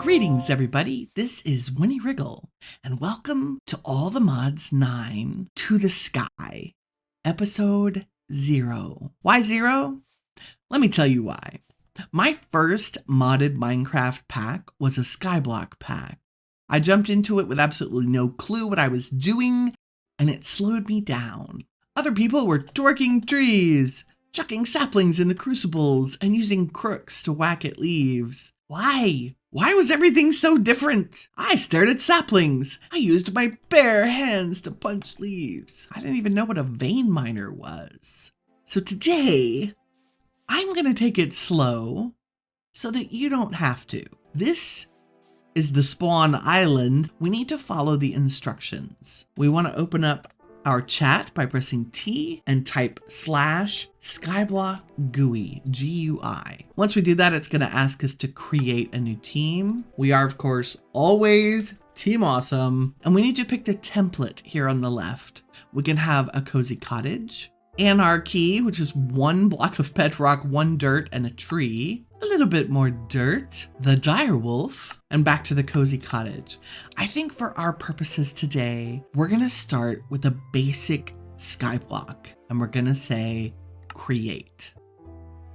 Greetings, everybody. This is Winnie Wriggle, and welcome to All the Mods 9 To the Sky, Episode 0. Why 0? Let me tell you why. My first modded Minecraft pack was a Skyblock pack. I jumped into it with absolutely no clue what I was doing, and it slowed me down. Other people were torquing trees, chucking saplings into crucibles, and using crooks to whack at leaves. Why? Why was everything so different? I stared at saplings. I used my bare hands to punch leaves. I didn't even know what a vein miner was. So today, I'm gonna take it slow so that you don't have to. This is the spawn island. We need to follow the instructions. We wanna open up our chat by pressing T and type /Skyblock GUI, GUI. Once we do that, it's gonna ask us to create a new team. We are, of course, always Team Awesome, and we need to pick the template here on the left. We can have a cozy cottage, anarchy, which is 1 block of bedrock, 1 dirt, and a tree. A little bit more dirt, the dire wolf, and back to the cozy cottage. I think for our purposes today, we're gonna start with a basic skyblock, and we're gonna say create.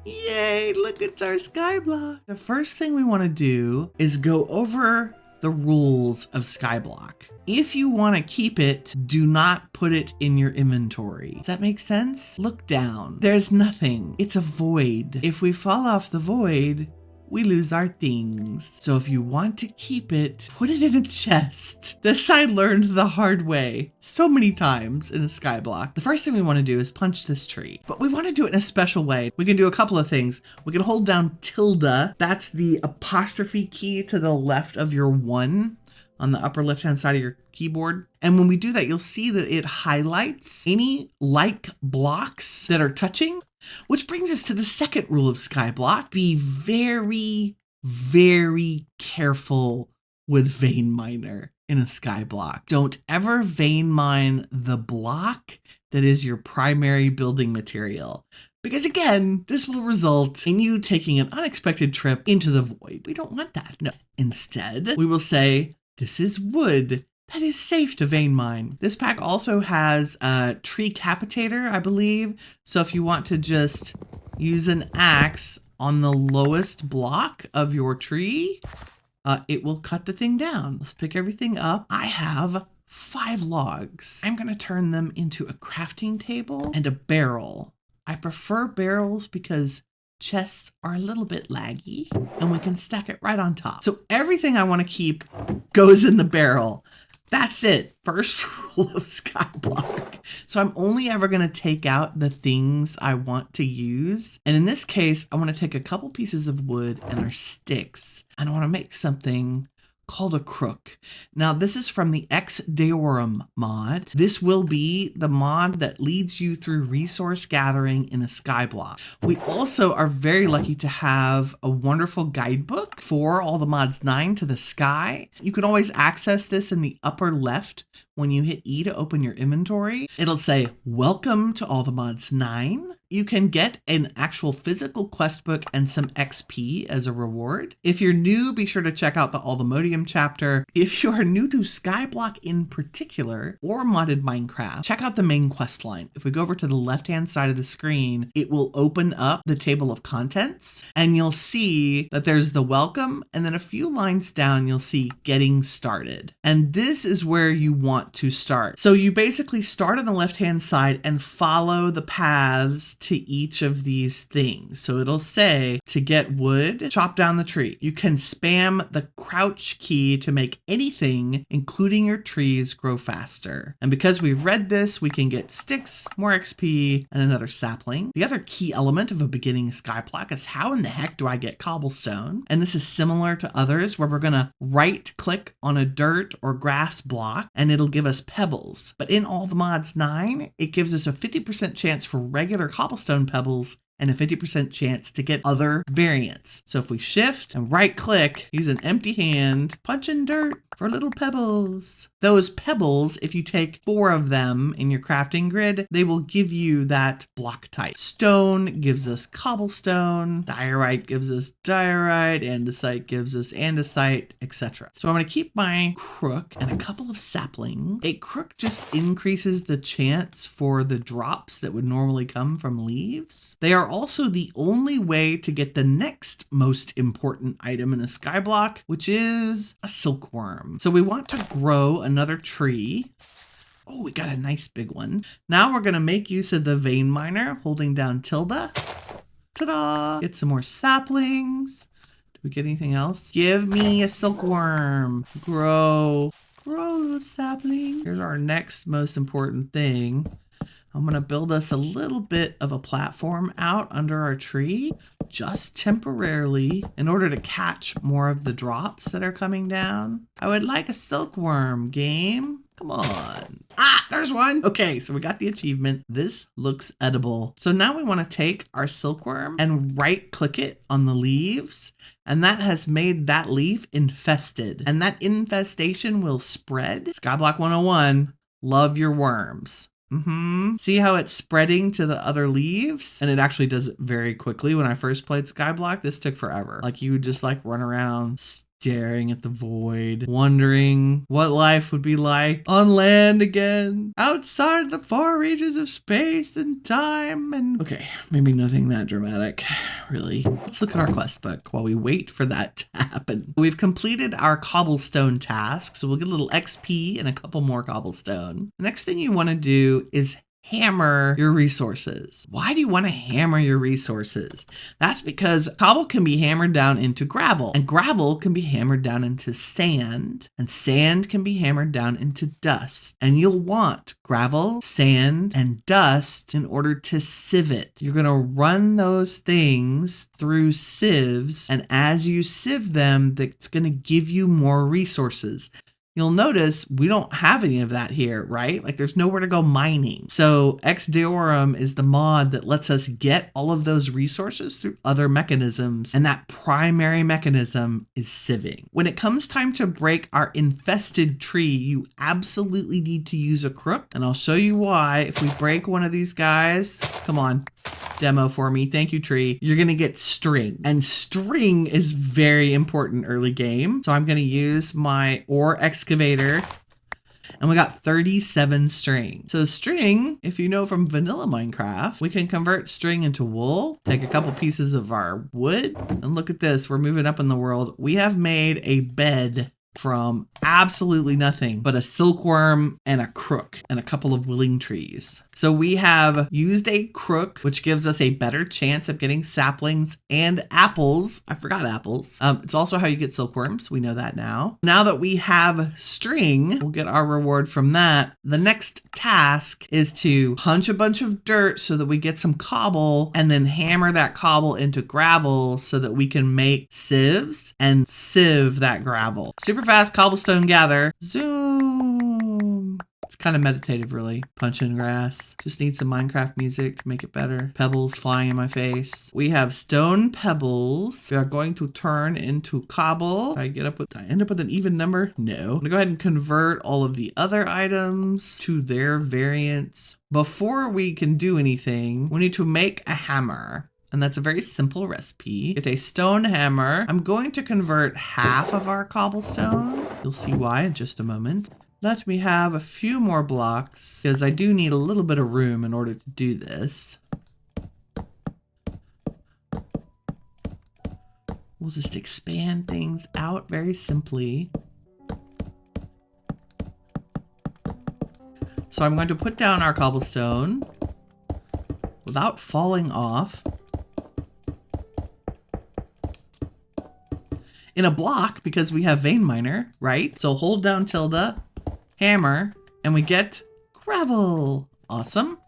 Yay, look, it's our skyblock. The first thing we wanna do is go over the rules of skyblock. If you want to keep it, do not put it in your inventory. Does that make sense? Look down. There's nothing. It's a void. If we fall off the void, we lose our things. So if you want to keep it, put it in a chest. This I learned the hard way so many times in a skyblock. The first thing we want to do is punch this tree, but we want to do it in a special way. We can do a couple of things. We can hold down tilde. That's the apostrophe key to the left of your 1 on the upper left-hand side of your keyboard. And when we do that, you'll see that it highlights any like blocks that are touching, which brings us to the second rule of skyblock. Be very, very careful with vein miner in a skyblock. Don't ever vein mine the block that is your primary building material. Because again, this will result in you taking an unexpected trip into the void. We don't want that. No. Instead, we will say, this is wood that is safe to vein mine. This pack also has a tree capitator, I believe. So if you want to just use an axe on the lowest block of your tree, it will cut the thing down. Let's pick everything up. I have 5 logs. I'm gonna turn them into a crafting table and a barrel. I prefer barrels because chests are a little bit laggy and we can stack it right on top. So everything I want to keep goes in the barrel. That's it. First rule of skyblock. So I'm only ever going to take out the things I want to use. And in this case, I want to take a couple pieces of wood and our sticks, and I want to make something called a crook. Now, this is from the Ex Deorum mod. This will be the mod that leads you through resource gathering in a skyblock. We also are very lucky to have a wonderful guidebook for All the Mods 9 to the Sky. You can always access this in the upper left when you hit E to open your inventory. It'll say, welcome to All the Mods 9. You can get an actual physical quest book and some XP as a reward. If you're new, be sure to check out the All the Modium chapter. If you are new to Skyblock in particular, or modded Minecraft, check out the main quest line. If we go over to the left-hand side of the screen, it will open up the table of contents, and you'll see that there's the welcome, and then a few lines down, you'll see getting started. And this is where you want to start. So you basically start on the left-hand side and follow the paths to each of these things. So it'll say to get wood, chop down the tree. You can spam the crouch key to make anything, including your trees, grow faster. And because we've read this, we can get sticks, more XP, and another sapling. The other key element of a beginning skyblock is how in the heck do I get cobblestone? And this is similar to others where we're gonna right click on a dirt or grass block and it'll give us pebbles. But in All the Mods 9, it gives us a 50% chance for regular cobblestone pebbles and a 50% chance to get other variants. So if we shift and right click, use an empty hand, punch in dirt for little pebbles. Those pebbles, if you take 4 of them in your crafting grid, they will give you that block type. Stone gives us cobblestone, diorite gives us diorite, andesite gives us andesite, etc. So I'm going to keep my crook and a couple of saplings. A crook just increases the chance for the drops that would normally come from leaves. They are also the only way to get the next most important item in a skyblock, which is a silkworm. So we want to grow another tree. Oh, we got a nice big one. Now we're going to make use of the vein miner, holding down tilde. Ta-da! Get some more saplings. Do we get anything else? Give me a silkworm. Grow sapling. Here's our next most important thing. I'm going to build us a little bit of a platform out under our tree, just temporarily, in order to catch more of the drops that are coming down. I would like a silkworm, game. Come on. Ah, there's one. Okay, so we got the achievement. This looks edible. So now we want to take our silkworm and right click it on the leaves. And that has made that leaf infested. And that infestation will spread. Skyblock 101, love your worms. See how it's spreading to the other leaves? And it actually does it very quickly. When I first played Skyblock, this took forever. Like you would just like run around staring at the void, wondering what life would be like on land again, outside the far reaches of space and time. And okay, maybe nothing that dramatic, really. Let's look at our quest book while we wait for that to happen. We've completed our cobblestone task, so we'll get a little XP and a couple more cobblestone. The next thing you want to do is hammer your resources. Why do you want to hammer your resources? That's because cobble can be hammered down into gravel, and gravel can be hammered down into sand, and sand can be hammered down into dust. And you'll want gravel, sand, and dust in order to sieve it. You're going to run those things through sieves, and as you sieve them, that's going to give you more resources. You'll notice we don't have any of that here, right? Like there's nowhere to go mining. So Ex Deorum is the mod that lets us get all of those resources through other mechanisms. And that primary mechanism is sieving. When it comes time to break our infested tree, you absolutely need to use a crook. And I'll show you why. If we break one of these guys, come on. Demo for me. Thank you, tree. You're going to get string, and string is very important early game. So I'm going to use my ore excavator, and we got 37 string. So string, if you know from vanilla Minecraft, we can convert string into wool, take a couple pieces of our wood, and look at this. We're moving up in the world. We have made a bed from absolutely nothing but a silkworm and a crook and a couple of willing trees. So we have used a crook, which gives us a better chance of getting saplings and apples. I forgot apples. It's also how you get silkworms. We know that now. Now that we have string, we'll get our reward from that. The next task is to punch a bunch of dirt so that we get some cobble, and then hammer that cobble into gravel so that we can make sieves and sieve that gravel. Super fast cobblestone gather. Zoom. It's kind of meditative, really. Punch in grass. Just need some Minecraft music to make it better. Pebbles flying in my face. We have stone pebbles. We are going to turn into cobble. I end up with an even number? No. I'm gonna go ahead and convert all of the other items to their variants. Before we can do anything, we need to make a hammer. And that's a very simple recipe. Get a stone hammer. I'm going to convert half of our cobblestone. You'll see why in just a moment. Let me have a few more blocks, because I do need a little bit of room in order to do this. We'll just expand things out very simply. So I'm going to put down our cobblestone without falling off. In a block, because we have vein miner, right? So hold down tilde, hammer, and we get gravel. Awesome.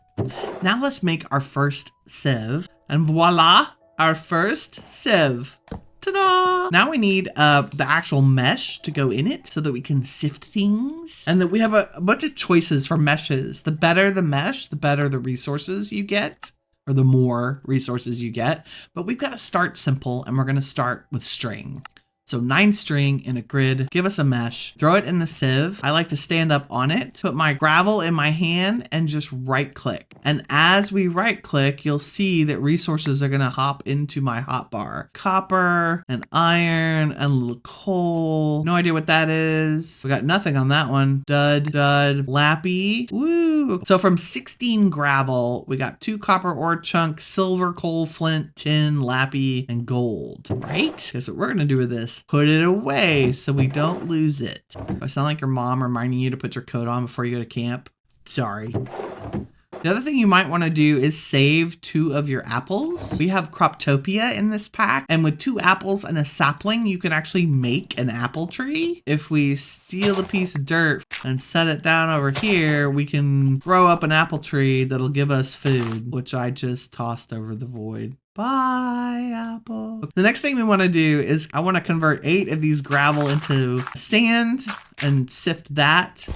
Now let's make our first sieve, and voila, our first sieve. Ta-da! Now we need the actual mesh to go in it so that we can sift things, and that we have a bunch of choices for meshes. The better the mesh, the better the resources you get. or the more resources you get. But we've got to start simple, and we're going to start with string. So 9 string in a grid, give us a mesh, throw it in the sieve. I like to stand up on it, put my gravel in my hand and just right click. And as we right click, you'll see that resources are gonna hop into my hotbar. Copper and iron and a little coal. No idea what that is. We got nothing on that one. Dud, lappy, woo. So from 16 gravel, we got 2 copper ore chunks, silver, coal, flint, tin, lappy, and gold, right? Guess what we're gonna do with this? Put it away so we don't lose it. Do I sound like your mom reminding you to put your coat on before you go to camp? Sorry. The other thing you might want to do is save 2 of your apples. We have Croptopia in this pack, and with 2 apples and a sapling, you can actually make an apple tree. If we steal a piece of dirt and set it down over here, we can grow up an apple tree that'll give us food, which I just tossed over the void. Bye, apple. The next thing we want to do is I want to convert 8 of these gravel into sand and sift that.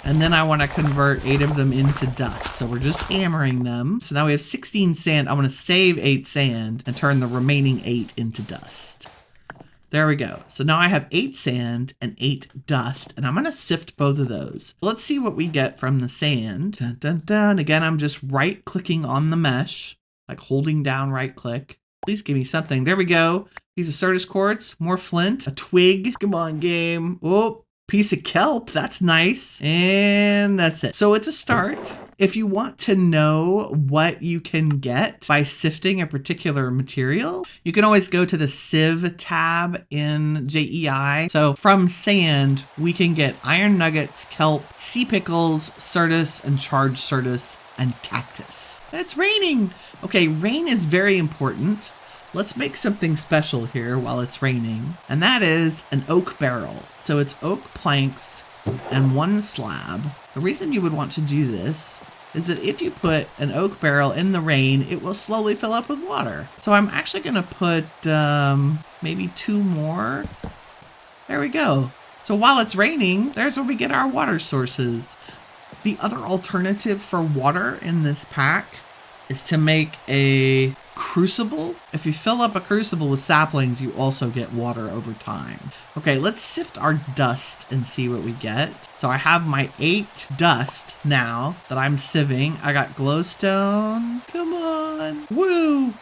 And then I want to convert 8 of them into dust. So we're just hammering them. So now we have 16 sand. I want to save 8 sand and turn the remaining 8 into dust. There we go. So now I have 8 sand and 8 dust, and I'm going to sift both of those. Let's see what we get from the sand. Dun, dun, dun. Again, I'm just right clicking on the mesh, like holding down right click. Please give me something. There we go. These are Certus quartz, more flint, a twig. Come on, game. Oh, piece of kelp. That's nice. And that's it. So it's a start. If you want to know what you can get by sifting a particular material, you can always go to the sieve tab in JEI. So from sand, we can get iron nuggets, kelp, sea pickles, Certus, and charged Certus, and cactus. It's raining. Okay, rain is very important. Let's make something special here while it's raining, and that is an oak barrel. So it's oak planks and 1 slab. The reason you would want to do this is that if you put an oak barrel in the rain, it will slowly fill up with water. So I'm actually gonna put maybe 2 more. There we go. So while it's raining, there's where we get our water sources. The other alternative for water in this pack is to make a crucible. If you fill up a crucible with saplings, you also get water over time. Okay, let's sift our dust and see what we get. So I have my 8 dust now that I'm sieving. I got glowstone. Come on. Woo!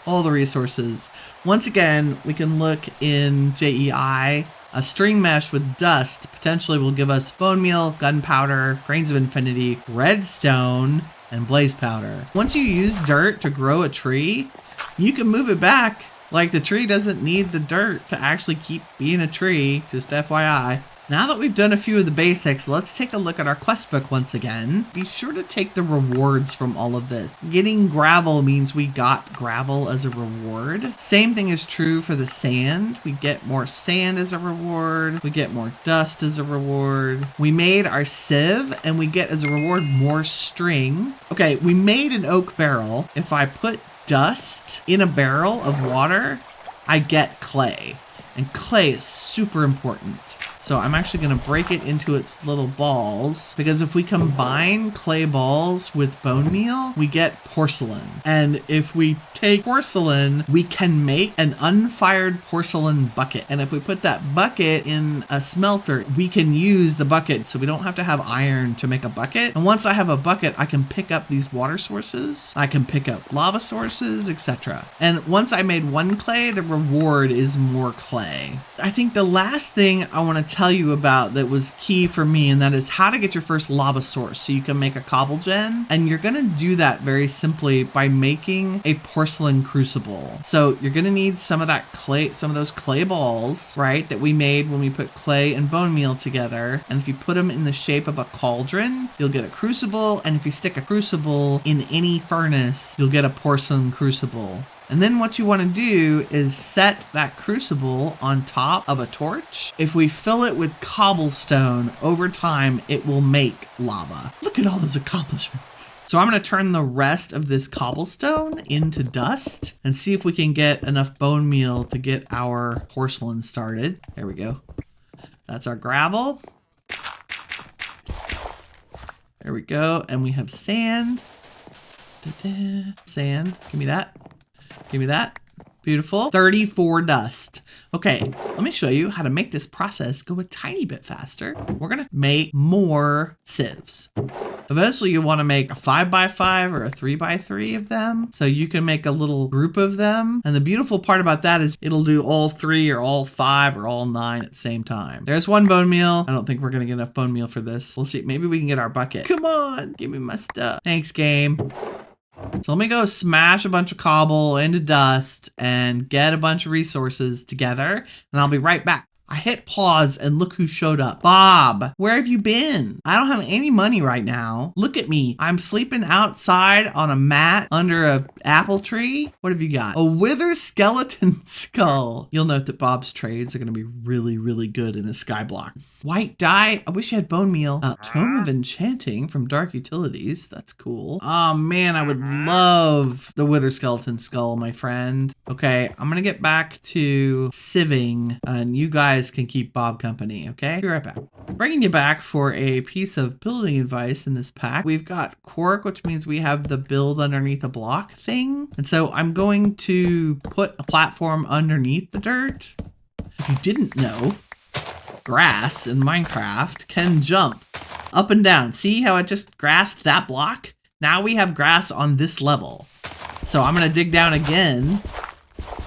All the resources. Once again, we can look in JEI. A string mesh with dust potentially will give us bone meal, gunpowder, grains of infinity, redstone, and blaze powder. Once you use dirt to grow a tree, you can move it back. Like, the tree doesn't need the dirt to actually keep being a tree, just FYI. Now that we've done a few of the basics, let's take a look at our quest book once again. Be sure to take the rewards from all of this. Getting gravel means we got gravel as a reward. Same thing is true for the sand. We get more sand as a reward. We get more dust as a reward. We made our sieve, and we get as a reward more string. Okay, we made an oak barrel. If I put dust in a barrel of water, I get clay. And clay is super important. So I'm actually gonna break it into its little balls, because if we combine clay balls with bone meal, we get porcelain. And if we take porcelain, we can make an unfired porcelain bucket. And if we put that bucket in a smelter, we can use the bucket, so we don't have to have iron to make a bucket. And once I have a bucket, I can pick up these water sources, I can pick up lava sources, etc. And once I made 1 clay, the reward is more clay. I think the last thing I want to tell you about that was key for me, and that is how to get your first lava source so you can make a cobblegen. And you're going to do that very simply by making a porcelain crucible. So you're going to need some of that clay, some of those clay balls, right, that we made when we put clay and bone meal together. And if you put them in the shape of a cauldron, you'll get a crucible. And if you stick a crucible in any furnace, you'll get a porcelain crucible. And then what you want to do is set that crucible on top of a torch. If we fill it with cobblestone, over time, it will make lava. Look at all those accomplishments. So I'm going to turn the rest of this cobblestone into dust and see if we can get enough bone meal to get our porcelain started. There we go. That's our gravel. There we go. And we have sand. Sand. Give me that. Give me that. Beautiful. 34 dust. Okay, let me show you how to make this process go a tiny bit faster. We're gonna make more sieves. Eventually you wanna make a 5x5 or a 3x3 of them. So you can make a little group of them. And the beautiful part about that is it'll do all 3 or all 5 or all 9 at the same time. There's 1 bone meal. I don't think we're gonna get enough bone meal for this. We'll see, maybe we can get our bucket. Come on, give me my stuff. Thanks, game. So let me go smash a bunch of cobble into dust and get a bunch of resources together, and I'll be right back. I hit pause and look who showed up. Bob, where have you been? I don't have any money right now. Look at me. I'm sleeping outside on a mat under a apple tree. What have you got? A wither skeleton skull. You'll note that Bob's trades are going to be really, really good in the Skyblock. White dye. I wish you had bone meal. Tome of Enchanting from Dark Utilities. That's cool. Oh man, I would love the wither skeleton skull, my friend. Okay, I'm going to get back to sieving, and you guys can keep Bob company, okay? Be right back. Bringing you back for a piece of building advice in this pack. We've got cork, which means we have the build underneath a block thing. And so I'm going to put a platform underneath the dirt. If you didn't know, grass in Minecraft can jump up and down. See how it just grassed that block? Now we have grass on this level. So I'm gonna dig down again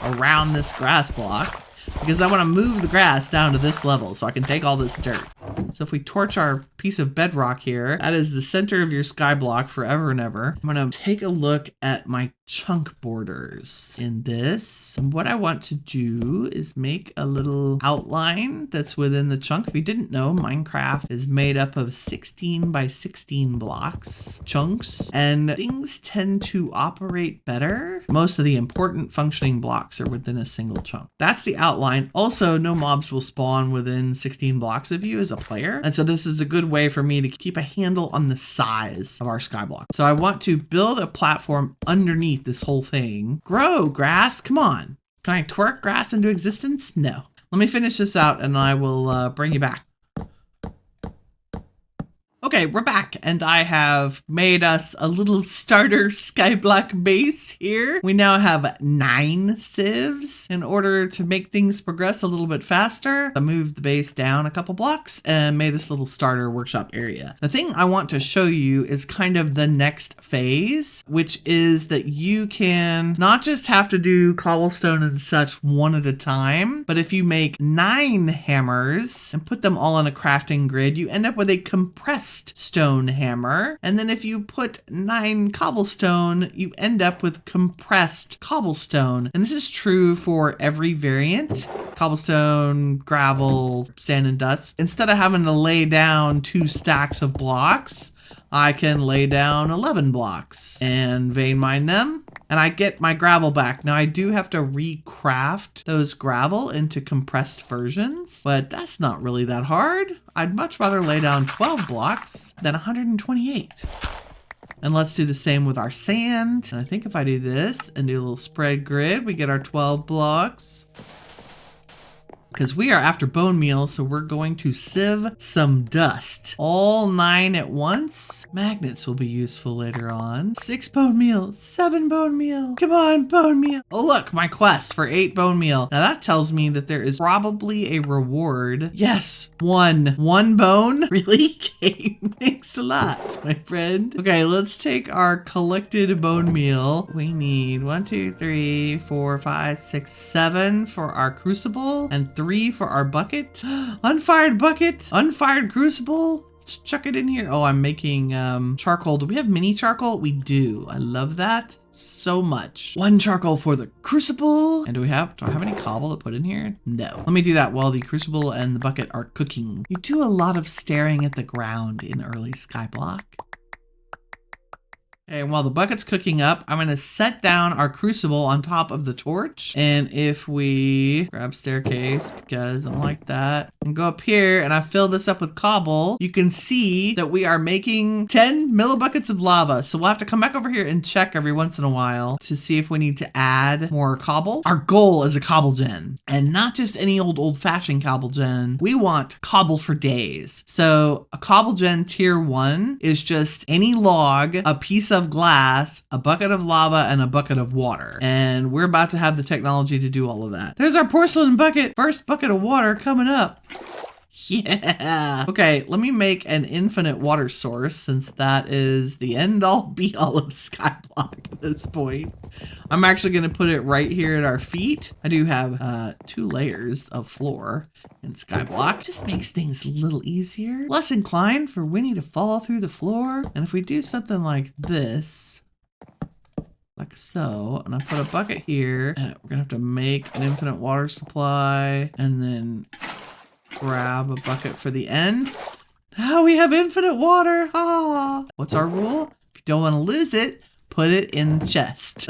around this grass block, because I want to move the grass down to this level so I can take all this dirt. So if we torch our piece of bedrock here, that is the center of your skyblock forever and ever. I'm going to take a look at my chunk borders in this. And what I want to do is make a little outline that's within the chunk. If you didn't know, Minecraft is made up of 16 by 16 blocks, chunks, and things tend to operate better. Most of the important functioning blocks are within a single chunk. That's the outline. Also, no mobs will spawn within 16 blocks of you as a player. And so this is a good way for me to keep a handle on the size of our skyblock. So I want to build a platform underneath this whole thing. Grow grass, come on. Can I twerk grass into existence? No. Let me finish this out and I will bring you back. Okay, we're back, and I have made us a little starter skyblock base here. We now have 9 sieves. In order to make things progress a little bit faster, I moved the base down a couple blocks and made this little starter workshop area. The thing I want to show you is kind of the next phase, which is that you can not just have to do cobblestone and such one at a time, but if you make 9 hammers and put them all on a crafting grid, you end up with a compressed stone hammer. And then if you put 9 cobblestone, you end up with compressed cobblestone. And this is true for every variant: cobblestone, gravel, sand and dust. Instead of having to lay down 2 stacks of blocks, I can lay down 11 blocks and vein mine them, and I get my gravel back. Now I do have to recraft those gravel into compressed versions, but that's not really that hard. I'd much rather lay down 12 blocks than 128. And let's do the same with our sand. And I think if I do this and do a little spread grid, we get our 12 blocks. Because we are after bone meal, so we're going to sieve some dust. All 9 at once. Magnets will be useful later on. 6 bone meal, 7 bone meal. Come on, bone meal. Oh look, my quest for 8 bone meal. Now that tells me that there is probably a reward. Yes, 1 bone. Really? Okay, thanks a lot, my friend. Okay, let's take our collected bone meal. We need 1, 2, 3, 4, 5, 6, 7 for our crucible, and 3 for our bucket. Unfired bucket, unfired crucible. Let's chuck it in here. Oh, I'm making charcoal. Do we have mini charcoal? We do. I love that so much. 1 charcoal for the crucible. And do I have any cobble to put in here? No. Let me do that while the crucible and the bucket are cooking. You do a lot of staring at the ground in early Skyblock. And while the bucket's cooking up, I'm going to set down our crucible on top of the torch. And if we grab staircase, because I'm like that, and go up here and I fill this up with cobble, you can see that we are making 10 millibuckets of lava. So we'll have to come back over here and check every once in a while to see if we need to add more cobble. Our goal is a cobblegen, and not just any old-fashioned cobblegen. We want cobble for days. So a cobblegen tier 1 is just any log, a piece of of glass, a bucket of lava, and a bucket of water. And we're about to have the technology to do all of that. There's our porcelain bucket. First bucket of water coming up. Yeah. Okay, let me make an infinite water source since that is the end all be all of Skyblock at this point. I'm actually going to put it right here at our feet. I do have 2 layers of floor in Skyblock. Just makes things a little easier. Less inclined for Winnie to fall through the floor. And if we do something like this, like so, and I put a bucket here, we're going to have to make an infinite water supply and then grab a bucket for the end. Now we have infinite water. Ah. What's our rule? If you don't want to lose it, put it in the chest.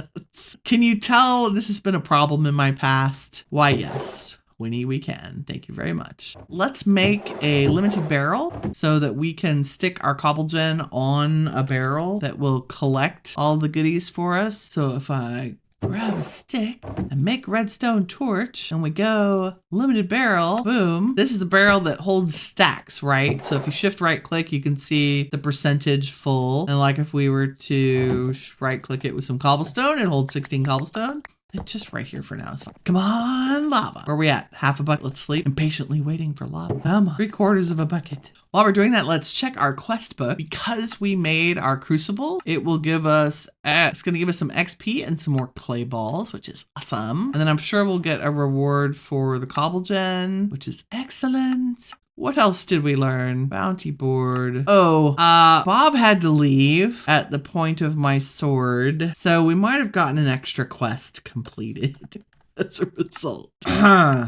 Can you tell this has been a problem in my past? Why, yes. Winnie, we can. Thank you very much. Let's make a limited barrel so that we can stick our cobblegen on a barrel that will collect all the goodies for us. So if I grab a stick and make redstone torch and we go limited barrel, boom. This is a barrel that holds stacks, right? So if you shift right click, you can see the percentage full. And like if we were to right click it with some cobblestone, it holds 16 cobblestone. It's just right here for now. It's fine. Come on, lava. Where are we at? Half a bucket. Let's sleep. Impatiently waiting for lava. Come on. 3/4 of a bucket. While we're doing that, let's check our quest book. Because we made our crucible, it will give us, it's going to give us some XP and some more clay balls, which is awesome. And then I'm sure we'll get a reward for the cobblegen, which is excellent. What else did we learn? Bounty board. Oh, Bob had to leave at the point of my sword, so we might have gotten an extra quest completed as a result.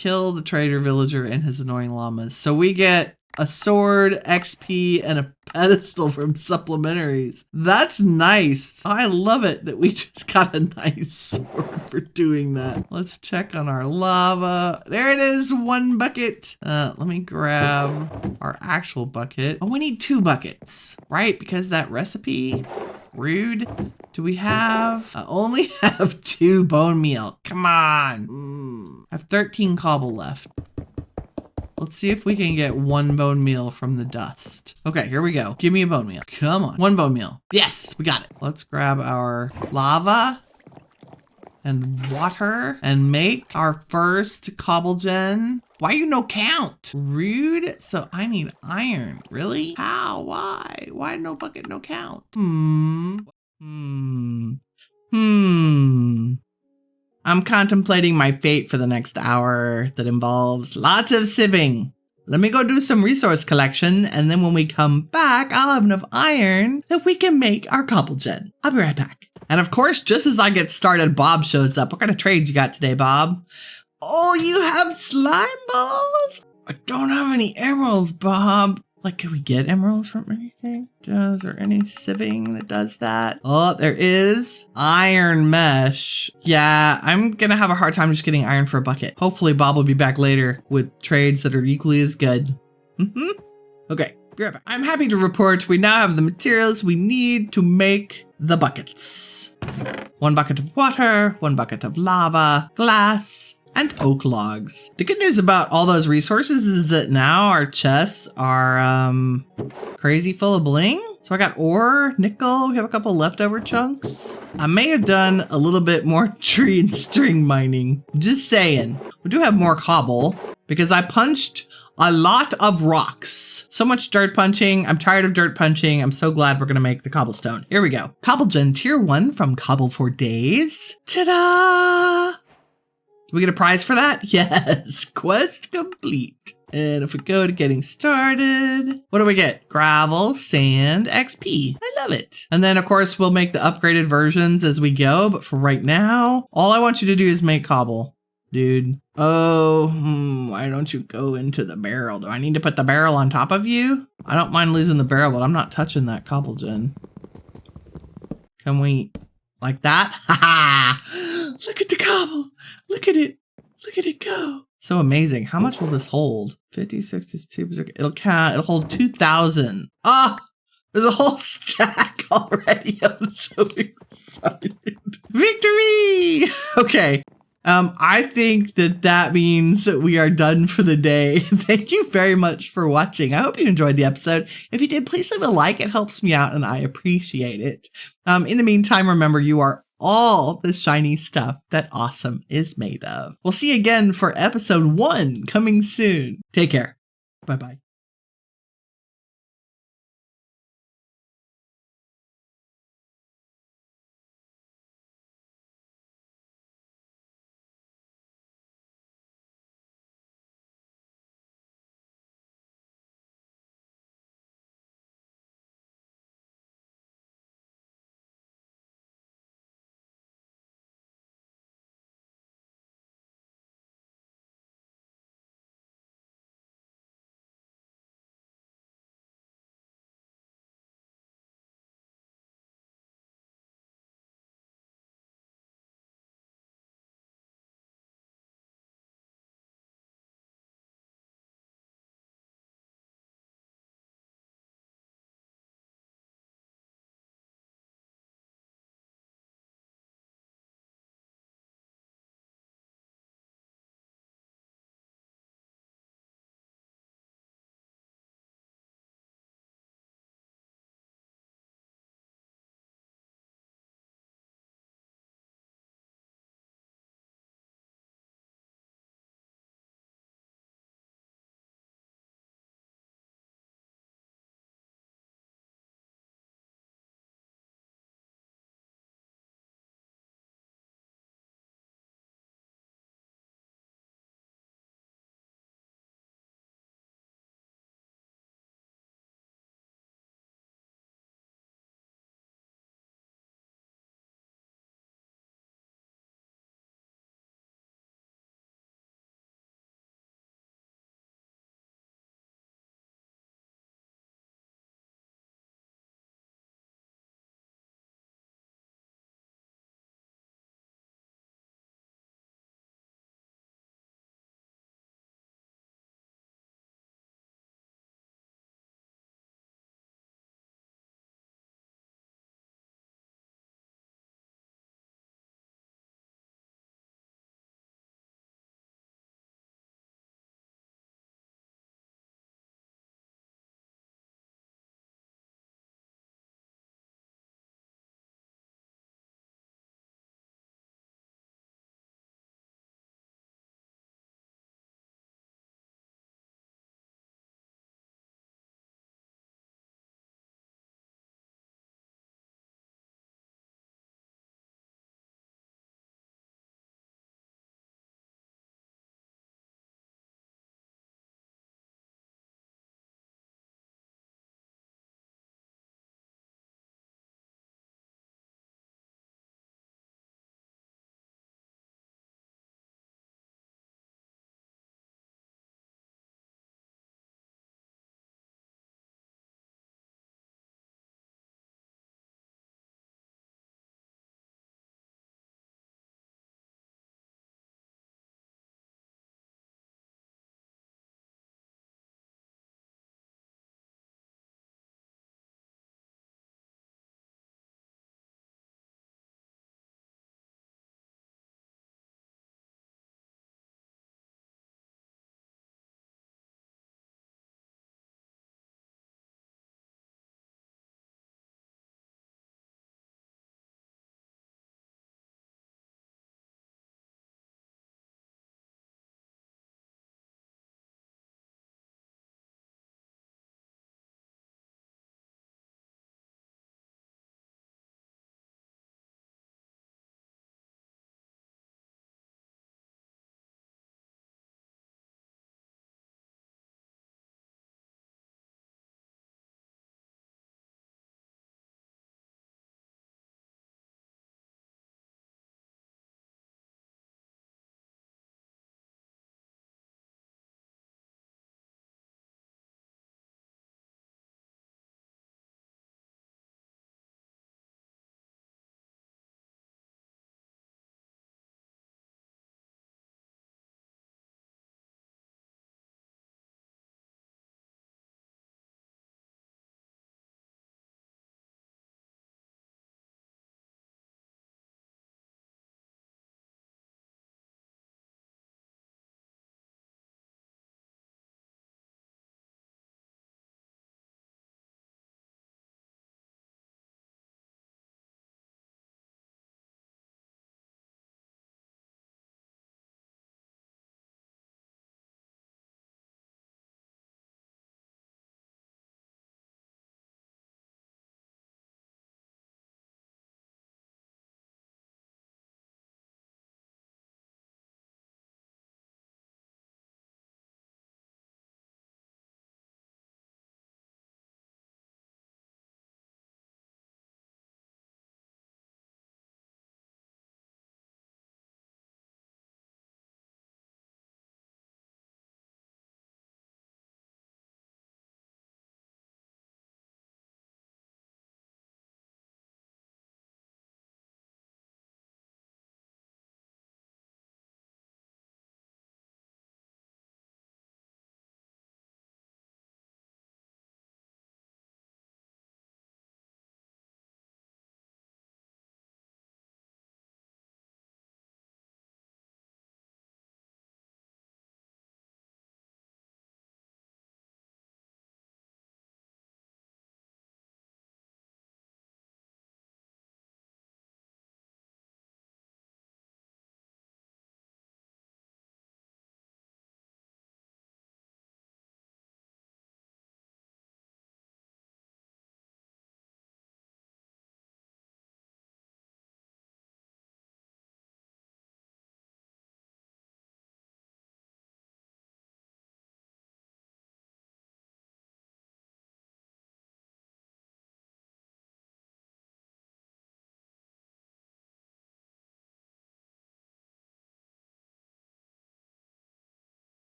Kill the trader villager and his annoying llamas. So we get a sword, XP, and a pedestal from supplementaries. That's nice. I love it that we just got a nice sword for doing that. Let's check on our lava. There it is, 1 bucket. Let me grab our actual bucket. Oh, we need 2 buckets, right? Because that recipe, rude. Do we have, I only have 2 bone meal. Come on. I have 13 cobble left. Let's see if we can get 1 bone meal from the dust. Okay, here we go. Give me a bone meal. Come on. 1 bone meal. Yes, we got it. Let's grab our lava and water and make our first cobblegen. Why you no count? Rude. So I need iron. Really? How? Why? Why no bucket, no count? I'm contemplating my fate for the next hour that involves lots of sieving. Let me go do some resource collection, and then when we come back, I'll have enough iron that we can make our cobblegen. I'll be right back. And of course, just as I get started, Bob shows up. What kind of trades you got today, Bob? Oh, you have slime balls? I don't have any emeralds, Bob. Like, can we get emeralds from anything? Is there any sieving that does that? Oh, there is. Iron mesh. Yeah, I'm gonna have a hard time just getting iron for a bucket. Hopefully Bob will be back later with trades that are equally as good. Okay, be right back. I'm happy to report we now have the materials we need to make the buckets. 1 bucket of water, 1 bucket of lava, glass, and oak logs. The good news about all those resources is that now our chests are crazy full of bling. So I got ore, nickel, we have a couple leftover chunks. I may have done a little bit more tree and string mining. Just saying. We do have more cobble because I punched a lot of rocks. So much dirt punching. I'm tired of dirt punching. I'm so glad we're gonna make the cobblestone. Here we go. Cobblegen tier 1 from Cobble for Days. Ta-da! Do we get a prize for that? Yes, quest complete. And if we go to getting started, what do we get? Gravel, sand, XP. I love it. And then of course we'll make the upgraded versions as we go. But for right now, all I want you to do is make cobble, dude. Oh, why don't you go into the barrel? Do I need to put the barrel on top of you? I don't mind losing the barrel, but I'm not touching that cobblegen. Can we, like that? Ha ha! Look at the cobble. Look at it. Look at it go. So amazing. How much will this hold? 50, 62. It'll hold 2,000. Ah, there's a whole stack already. I'm so excited. Victory! Okay. I think that means that we are done for the day. Thank you very much for watching. I hope you enjoyed the episode. If you did, please leave a like. It helps me out and I appreciate it. In the meantime, remember, you are all the shiny stuff that awesome is made of. We'll see you again for episode 1 coming soon. Take care. Bye-bye.